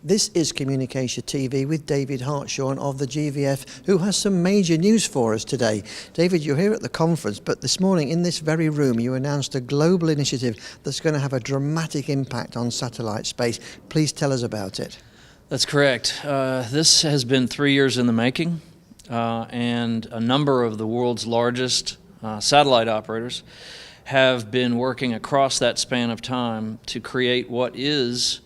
This is CommunicAsia TV with David Hartshorn of the GVF, who has some major news for us today. David, you're here at the conference, but this morning in this very room you announced a global initiative that's going to have a dramatic impact on satellite space. Please tell us about it. That's correct. This has been 3 years in the making, and a number of the world's largest satellite operators have been working across that span of time to create what is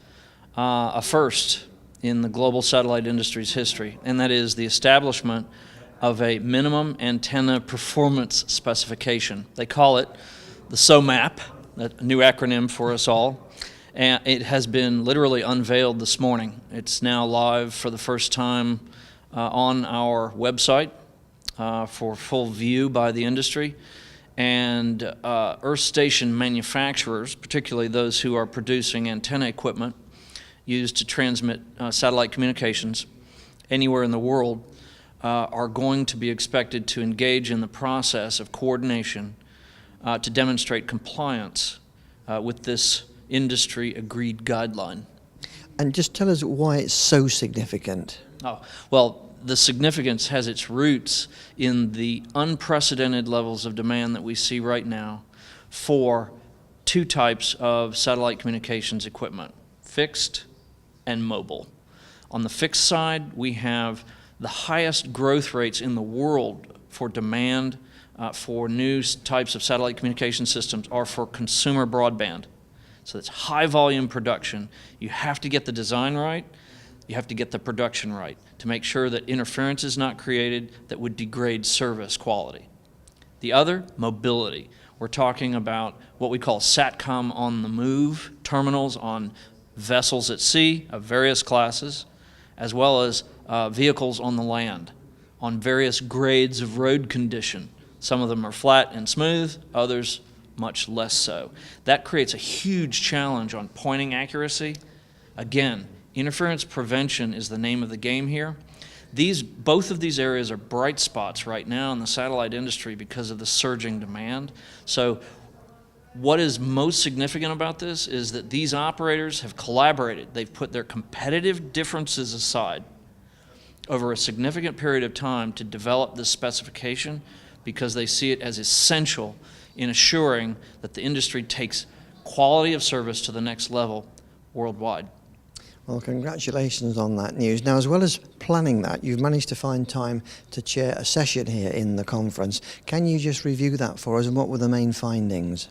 a first in the global satellite industry's history, and that is the establishment of a minimum antenna performance specification. They call it the SOMAP, a new acronym for us all, and it has been literally unveiled this morning. It's now live for the first time on our website for full view by the industry. And Earth station manufacturers, particularly those who are producing antenna equipment used to transmit satellite communications anywhere in the world, are going to be expected to engage in the process of coordination to demonstrate compliance with this industry-agreed guideline. And just tell us why it's so significant. Oh, well, the significance has its roots in the unprecedented levels of demand that we see right now for two types of satellite communications equipment, fixed and mobile. On the fixed side, we have the highest growth rates in the world for demand for new types of satellite communication systems are for consumer broadband. So it's high volume production. You have to get the design right. You have to get the production right to make sure that interference is not created that would degrade service quality. The other, mobility. We're talking about what we call SATCOM on the move terminals on vessels at sea of various classes, as well as vehicles on the land on various grades of road condition. Some of them are flat and smooth, others much less so. That creates a huge challenge on pointing accuracy. Again, interference prevention is the name of the game here. Both of these areas are bright spots right now in the satellite industry because of the surging demand. So what is most significant about this is that these operators have collaborated. They've put their competitive differences aside over a significant period of time to develop this specification because they see it as essential in assuring that the industry takes quality of service to the next level worldwide. Well, congratulations on that news. Now, as well as planning that, you've managed to find time to chair a session here in the conference. Can you just review that for us, and what were the main findings?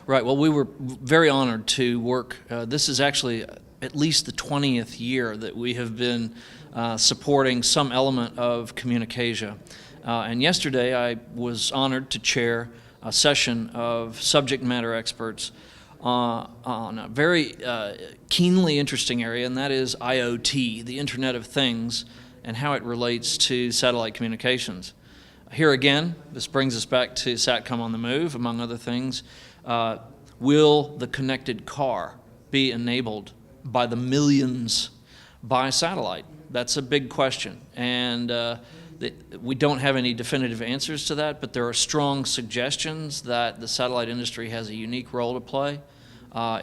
Right. Well, we were very honored to work. This is actually at least the 20th year that we have been supporting some element of CommunicAsia. And yesterday I was honored to chair a session of subject matter experts on a very keenly interesting area, and that is IoT, the Internet of Things, and how it relates to satellite communications. Here again, this brings us back to SATCOM on the move, among other things. Will the connected car be enabled by the millions by satellite? That's a big question, and we don't have any definitive answers to that, but there are strong suggestions that the satellite industry has a unique role to play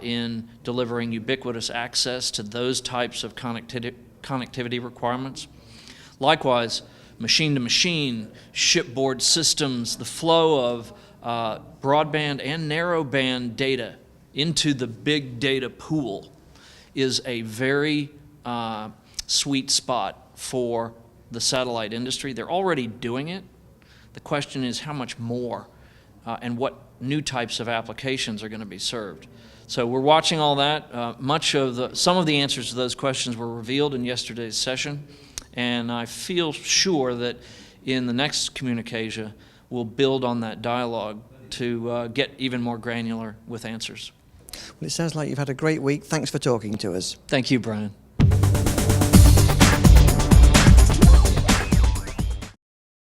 in delivering ubiquitous access to those types of connectivity requirements. Likewise, machine-to-machine, shipboard systems, the flow of broadband and narrowband data into the big data pool is a very sweet spot for the satellite industry. They're already doing it. The question is how much more and what new types of applications are going to be served. So we're watching all that. Some of the answers to those questions were revealed in yesterday's session, and I feel sure that in the next CommunicAsia we'll build on that dialogue to get even more granular with answers. Well, it sounds like you've had a great week. Thanks for talking to us. Thank you, Brian.